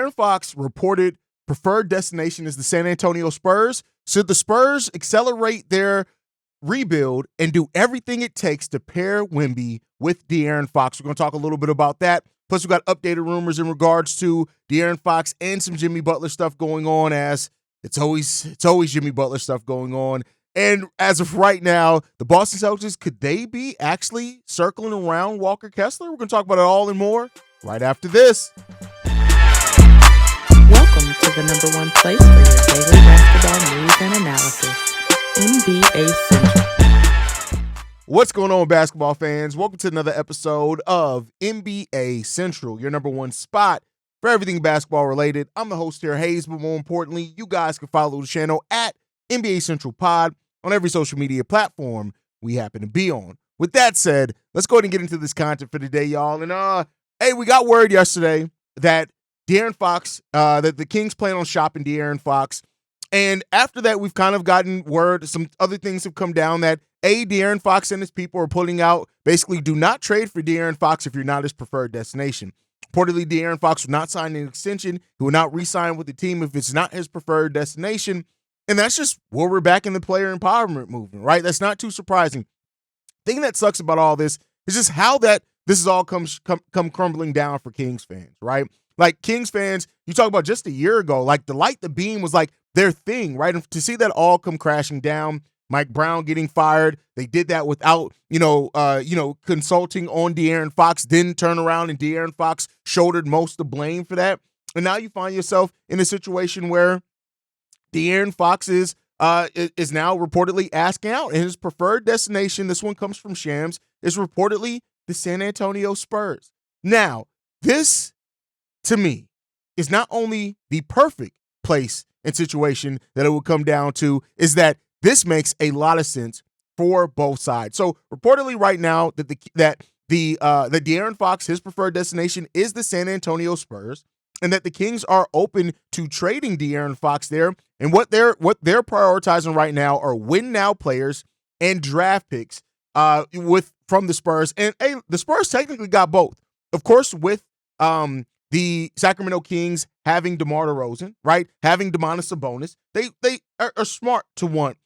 De'Aaron Fox reported preferred destination is the San Antonio Spurs. Should the Spurs accelerate their rebuild and do everything it takes to pair Wemby with De'Aaron Fox? We're going to talk a little bit about that. Plus, we got updated rumors in regards to De'Aaron Fox and some Jimmy Butler stuff going on, as it's always Jimmy Butler stuff going on. And as of right now, the Boston Celtics, could they be actually circling around Walker Kessler? We're going to talk about it all and more right after this. Welcome to the number one place for your daily basketball news and analysis, NBA Central. What's going on, basketball fans? Welcome to another episode of NBA Central, your number one spot for everything basketball related. I'm the host here, Hayes, but more importantly, you guys can follow the channel at NBA Central Pod on every social media platform we happen to be on. With that said, let's go ahead and get into this content for today, y'all. And hey, we got word yesterday that De'Aaron Fox, that the Kings plan on shopping De'Aaron Fox. And after that, we've kind of gotten word, some other things have come down that De'Aaron Fox and his people are pulling out, basically do not trade for De'Aaron Fox if you're not his preferred destination. Reportedly, De'Aaron Fox will not sign an extension. He will not re-sign with the team if it's not his preferred destination. And that's just where we're back in the player empowerment movement, right? That's not too surprising. The thing that sucks about all this is just how that this has all come crumbling down for Kings fans, right? Like, Kings fans, you talk about just a year ago, like the light, the beam was like their thing, right? And to see that all come crashing down, Mike Brown getting fired, they did that without, consulting on De'Aaron Fox, then turn around and De'Aaron Fox shouldered most of the blame for that. And now you find yourself in a situation where De'Aaron Fox is now reportedly asking out, and his preferred destination, this one comes from Shams, is reportedly the San Antonio Spurs. Now, this, to me, is not only the perfect place and situation that it would come down to, is that this makes a lot of sense for both sides. So reportedly right now that De'Aaron Fox, his preferred destination is the San Antonio Spurs, and that the Kings are open to trading De'Aaron Fox there. And what they're prioritizing right now are win now players and draft picks from the Spurs. And the Spurs technically got both. Of course, with the Sacramento Kings having DeMar DeRozan, right? Having Domantas Sabonis, they are smart to want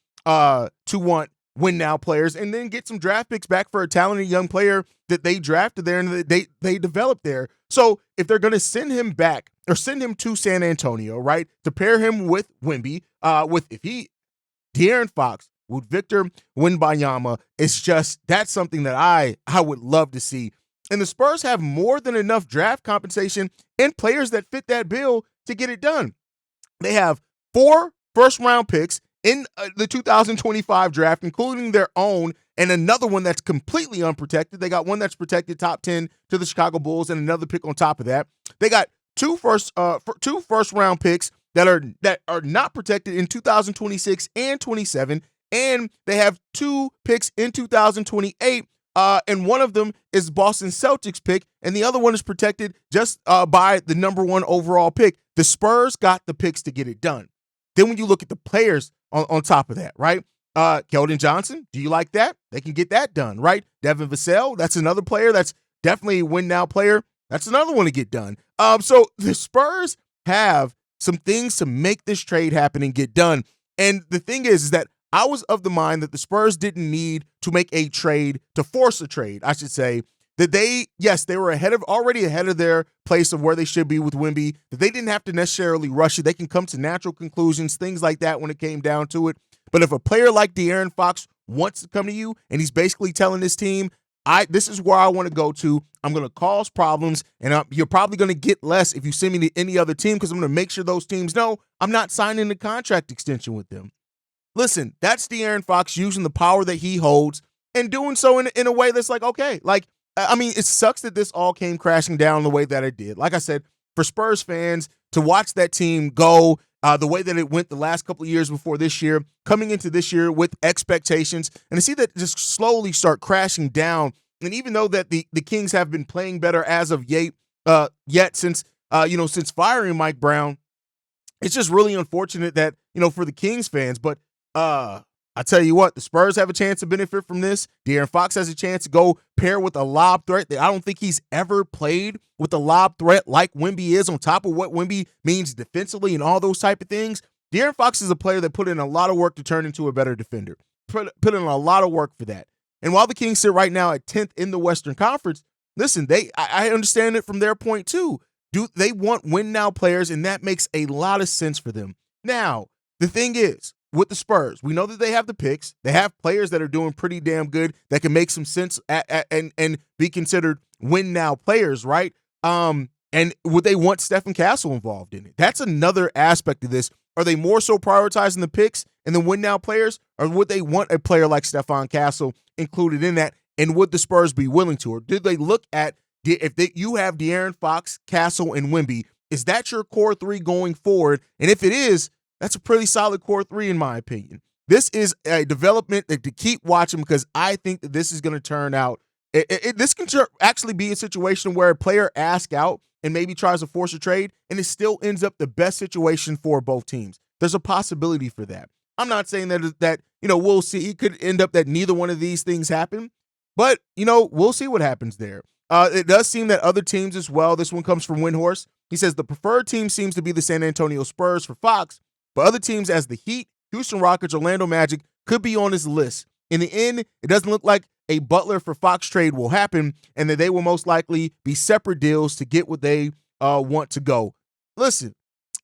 win now players and then get some draft picks back for a talented young player that they drafted there and that they developed there. So if they're going to send him back or send him to San Antonio, right, to pair him with Wemby, De'Aaron Fox with Victor Wembanyama, that's something that I would love to see. And the Spurs have more than enough draft compensation and players that fit that bill to get it done. They have 4 first-round picks in the 2025 draft, including their own, and another one that's completely unprotected. They got one that's protected, top 10 to the Chicago Bulls, and another pick on top of that. They got two first-round picks that are not protected in 2026 and 27, and they have 2 picks in 2028. And one of them is Boston Celtics pick, and the other one is protected just by the number 1 overall pick. The Spurs got the picks to get it done. Then when you look at the players on top of that, right? Jalen Johnson, do you like that? They can get that done, right? Devin Vassell, that's another player that's definitely a win-now player. That's another one to get done. So the Spurs have some things to make this trade happen and get done. And the thing is that I was of the mind that the Spurs didn't need to make a trade, to force a trade, I should say, that they were already ahead of their place of where they should be with Wemby, that they didn't have to necessarily rush it. They can come to natural conclusions, things like that when it came down to it. But if a player like De'Aaron Fox wants to come to you and he's basically telling his team, this is where I want to go to, I'm going to cause problems, and you're probably going to get less if you send me to any other team because I'm going to make sure those teams know I'm not signing a contract extension with them. Listen, that's De'Aaron Fox using the power that he holds and doing so in a way that's like, okay, like, I mean, it sucks that this all came crashing down the way that it did. Like I said, for Spurs fans to watch that team go the way that it went the last couple of years before this year, coming into this year with expectations, and to see that just slowly start crashing down. And even though that the Kings have been playing better as of yet since firing Mike Brown, it's just really unfortunate that, for the Kings fans. But I tell you what, the Spurs have a chance to benefit from this. DeAaron Fox has a chance to go pair with a lob threat. I don't think he's ever played with a lob threat like Wemby is, on top of what Wemby means defensively and all those type of things. DeAaron Fox is a player that put in a lot of work to turn into a better defender. Put in a lot of work for that. And while the Kings sit right now at 10th in the Western Conference, listen, I understand it from their point too. They want win now players, and that makes a lot of sense for them. Now, the thing is, with the Spurs, we know that they have the picks. They have players that are doing pretty damn good that can make some sense and be considered win now players, right? And would they want Stephen Castle involved in it? That's another aspect of this. Are they more so prioritizing the picks and the win now players, or would they want a player like Stephon Castle included in that? And would the Spurs be willing to? Or did they look at, you have De'Aaron Fox, Castle, and Wemby, is that your core three going forward? And if it is, that's a pretty solid core three, in my opinion. This is a development to keep watching, because I think that this is going to turn out. This can actually be a situation where a player asks out and maybe tries to force a trade, and it still ends up the best situation for both teams. There's a possibility for that. I'm not saying that we'll see. It could end up that neither one of these things happen, but we'll see what happens there. It does seem that other teams as well. This one comes from Windhorse. He says the preferred team seems to be the San Antonio Spurs for Fox, but other teams as the Heat, Houston Rockets, Orlando Magic could be on his list. In the end, it doesn't look like a Butler for Fox trade will happen, and that they will most likely be separate deals to get what they want to go. Listen,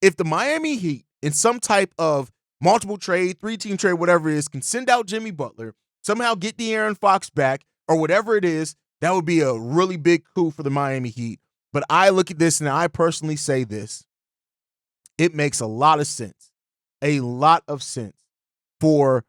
if the Miami Heat, in some type of multiple trade, 3-team trade, whatever it is, can send out Jimmy Butler, somehow get De'Aaron Fox back, or whatever it is, that would be a really big coup for the Miami Heat. But I look at this and I personally say this. It makes a lot of sense. A lot of sense for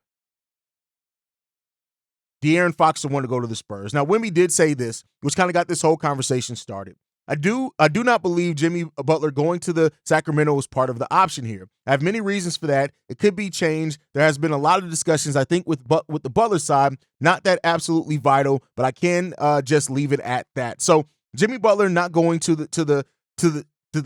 De'Aaron Fox to want to go to the Spurs. Now, Wemby did say this, which kind of got this whole conversation started. I do not believe Jimmy Butler going to the Sacramento was part of the option here. I have many reasons for that. It could be changed. There has been a lot of discussions, I think, with the Butler side. Not that absolutely vital, but I can just leave it at that. So Jimmy Butler not going to the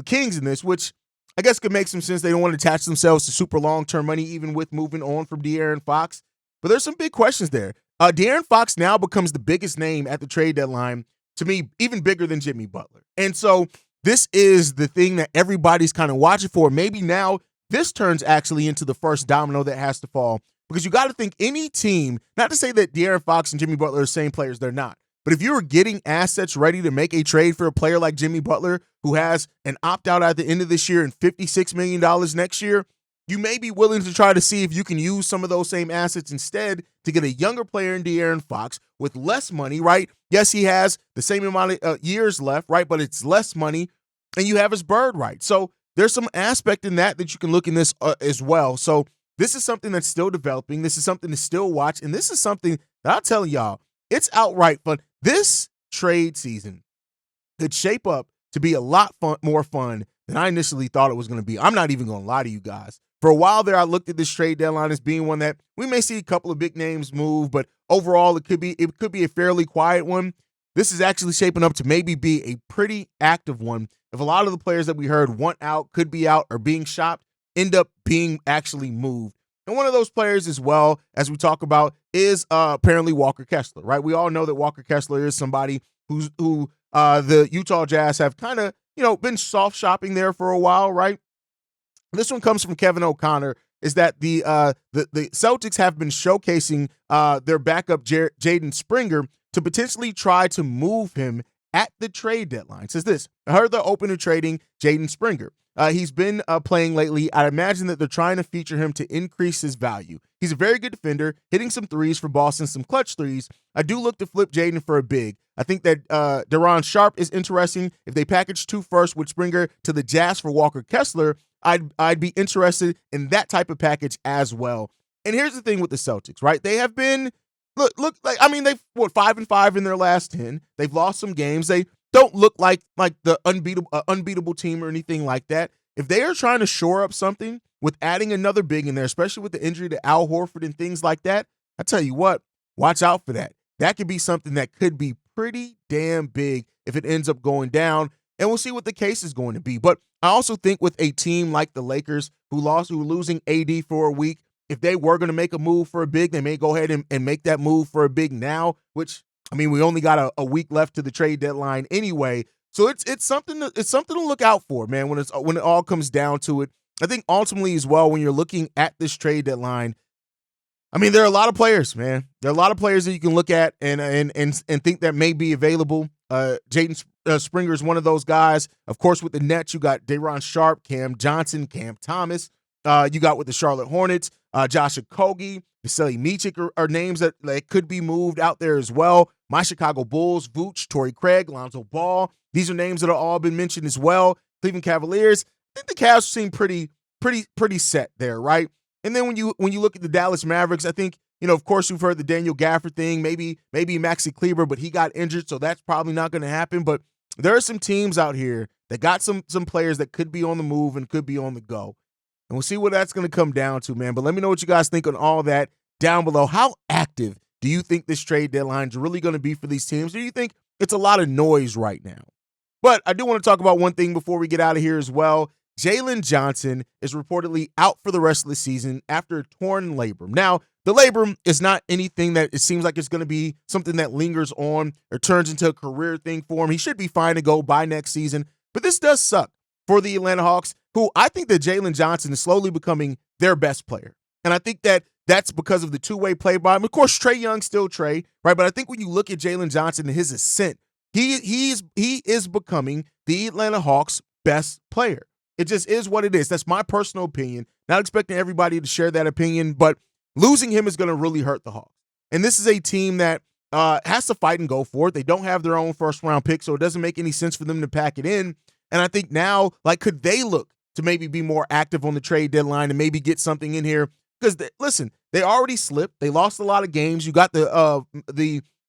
Kings in this, which I guess could make some sense. They don't want to attach themselves to super long-term money, even with moving on from De'Aaron Fox. But there's some big questions there. De'Aaron Fox now becomes the biggest name at the trade deadline, to me, even bigger than Jimmy Butler. And so this is the thing that everybody's kind of watching for. Maybe now this turns actually into the first domino that has to fall, because you got to think any team, not to say that De'Aaron Fox and Jimmy Butler are the same players, they're not. But if you're getting assets ready to make a trade for a player like Jimmy Butler, who has an opt-out at the end of this year and $56 million next year, you may be willing to try to see if you can use some of those same assets instead to get a younger player in De'Aaron Fox with less money, right? Yes, he has the same amount of years left, right? But it's less money, and you have his bird right. So there's some aspect in that you can look in this as well. So this is something that's still developing. This is something to still watch, and this is something that I'll tell y'all, it's outright fun. This trade season could shape up to be a lot more fun than I initially thought it was going to be. I'm not even going to lie to you guys. For a while there, I looked at this trade deadline as being one that we may see a couple of big names move, but overall it could be a fairly quiet one. This is actually shaping up to maybe be a pretty active one. If a lot of the players that we heard want out, could be out, or being shopped, end up being actually moved. And one of those players as well, as we talk about, is apparently Walker Kessler, right? We all know that Walker Kessler is somebody who the Utah Jazz have kind of, been soft shopping there for a while, right? This one comes from Kevin O'Connor, is that the Celtics have been showcasing their backup Jaden Springer to potentially try to move him at the trade deadline. It says this: I heard they're open to trading Jaden Springer. He's been playing lately. I'd imagine that they're trying to feature him to increase his value. He's a very good defender, hitting some threes for Boston, some clutch threes. I do look to flip Jaden for a big. I think that Daron Sharp is interesting. If they package 2 firsts with Springer to the Jazz for Walker Kessler, I'd be interested in that type of package as well. And here's the thing with the Celtics, right? They have been they've 5-5 in their last 10. They've lost some games. They don't look like the unbeatable team or anything like that. If they are trying to shore up something with adding another big in there, especially with the injury to Al Horford and things like that, I tell you what, watch out for that. That could be something that could be pretty damn big if it ends up going down. And we'll see what the case is going to be. But I also think with a team like the Lakers who are losing AD for a week, if they were going to make a move for a big, they may go ahead and make that move for a big now, which, I mean, we only got a week left to the trade deadline anyway. So it's something to look out for, man, when it all comes down to it. I think ultimately as well, when you're looking at this trade deadline, I mean, there are a lot of players, man. There are a lot of players that you can look at and think that may be available. Jaden Springer is one of those guys. Of course, with the Nets, you got Day'Ron Sharpe, Cam Johnson, Cam Thomas. You got with the Charlotte Hornets, Josh Okogie, Vasily Micic are names that could be moved out there as well. My Chicago Bulls, Vooch, Torrey Craig, Lonzo Ball. These are names that have all been mentioned as well. Cleveland Cavaliers. I think the Cavs seem pretty set there, right? And then when you look at the Dallas Mavericks, I think, of course, you've heard the Daniel Gafford thing, maybe Maxi Kleber, but he got injured, so that's probably not going to happen. But there are some teams out here that got some players that could be on the move and could be on the go. And we'll see what that's going to come down to, man. But let me know what you guys think on all that down below. How active do you think this trade deadline is really going to be for these teams? Or do you think it's a lot of noise right now? But I do want to talk about one thing before we get out of here as well. Jalen Johnson is reportedly out for the rest of the season after a torn labrum. Now, the labrum is not anything that it seems like it's going to be something that lingers on or turns into a career thing for him. He should be fine to go by next season. But this does suck for the Atlanta Hawks, who I think that Jalen Johnson is slowly becoming their best player. And I think that that's because of the two-way play by him. Of course, Trae Young still Trae, right? But I think when you look at Jalen Johnson and his ascent, he is becoming the Atlanta Hawks' best player. It just is what it is. That's my personal opinion. Not expecting everybody to share that opinion, but losing him is going to really hurt the Hawks. And this is a team that has to fight and go for it. They don't have their own first-round pick, so it doesn't make any sense for them to pack it in. And I think now, could they look to maybe be more active on the trade deadline and maybe get something in here? Because, listen, they already slipped. They lost a lot of games. You got the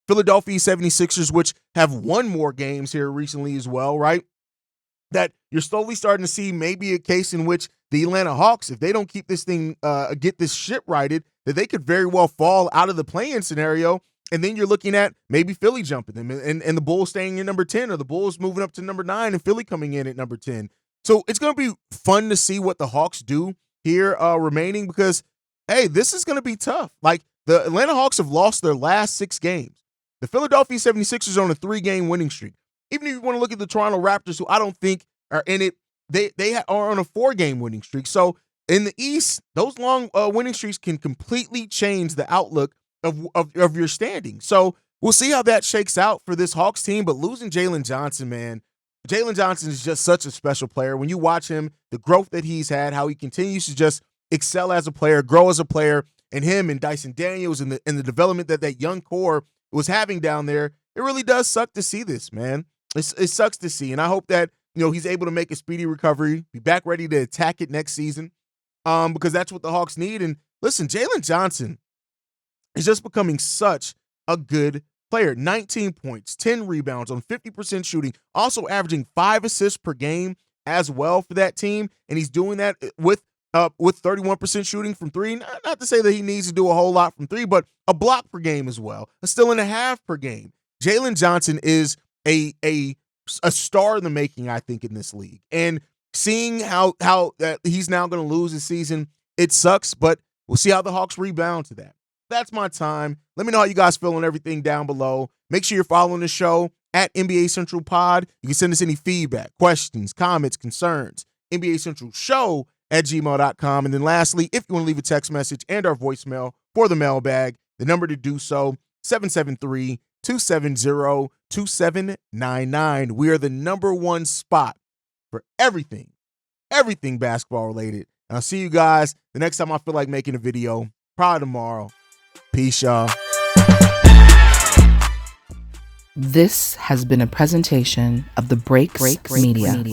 Philadelphia 76ers, which have won more games here recently as well, right? That you're slowly starting to see maybe a case in which the Atlanta Hawks, if they don't keep this thing, get this ship righted, that they could very well fall out of the play-in scenario. And then you're looking at maybe Philly jumping them and the Bulls staying in number 10, or the Bulls moving up to number 9 and Philly coming in at number 10. So it's going to be fun to see what the Hawks do here remaining, because, hey, this is going to be tough. The Atlanta Hawks have lost their last 6 games. The Philadelphia 76ers are on a 3-game winning streak. Even if you want to look at the Toronto Raptors, who I don't think are in it, they are on a 4-game winning streak. So in the East, those long winning streaks can completely change the outlook of your standing. So we'll see how that shakes out for this Hawks team. But losing Jalen Johnson, man, Jalen Johnson is just such a special player. When you watch him, the growth that he's had, how he continues to just excel as a player, grow as a player, and him and Dyson Daniels and the development that young core was having down there, it really does suck to see this, man. It sucks to see. And I hope that, he's able to make a speedy recovery, be back ready to attack it next season, because that's what the Hawks need. And listen, Jalen Johnson is just becoming such a good player. 19 points, 10 rebounds on 50% shooting, also averaging 5 assists per game as well for that team. And he's doing that with 31% shooting from 3. Not to say that he needs to do a whole lot from 3, but a block per game as well, a steal and a half per game. Jalen Johnson is a star in the making, I think, in this league. And seeing how he's now going to lose this season, it sucks, but we'll see how the Hawks rebound to that. That's my time. Let me know how you guys feel on everything down below. Make sure you're following the show at NBA Central Pod. You can send us any feedback, questions, comments, concerns, NBA Central Show at gmail.com. And then lastly, if you want to leave a text message and our voicemail for the mailbag, the number to do so, 773-270-2799. We are the #1 spot for everything basketball related. And I'll see you guys the next time I feel like making a video, probably tomorrow. Peace, y'all. This has been a presentation of the Breaks Media.